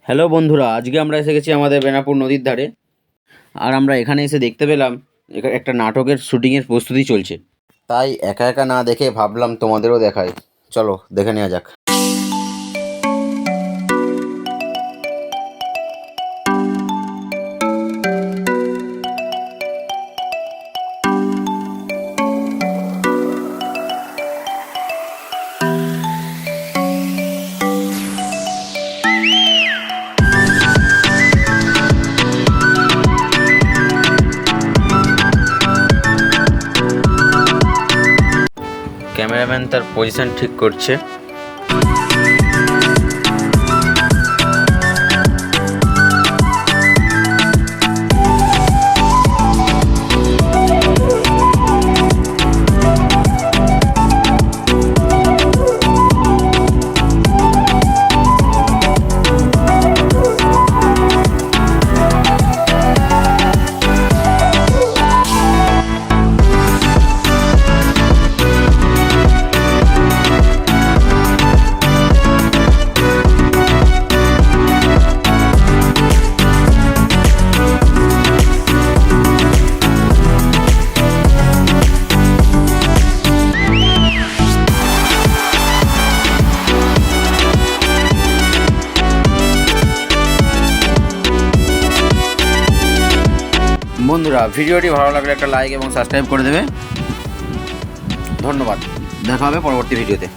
Hello বন্ধুরা, আজকে আমরা এসে গেছি আমাদের বেনাপুর নদীর ধারে। আর আমরা এখানে এসে দেখতে পেলাম একটা নাটকের শুটিংয়ের প্রস্তুতি চলছে। তাই একা একা না দেখে ভাবলাম তোমাদেরও দেখাই। চলো দেখে নেওয়া যাক। ক্যামেরাম্যান তার পজিশন ঠিক করছে। বন্ধুরা, ভিডিওটি ভালো লাগলে একটা লাইক এবং সাবস্ক্রাইব করে দেবে। ধন্যবাদ। দেখা হবে পরবর্তী ভিডিওতে।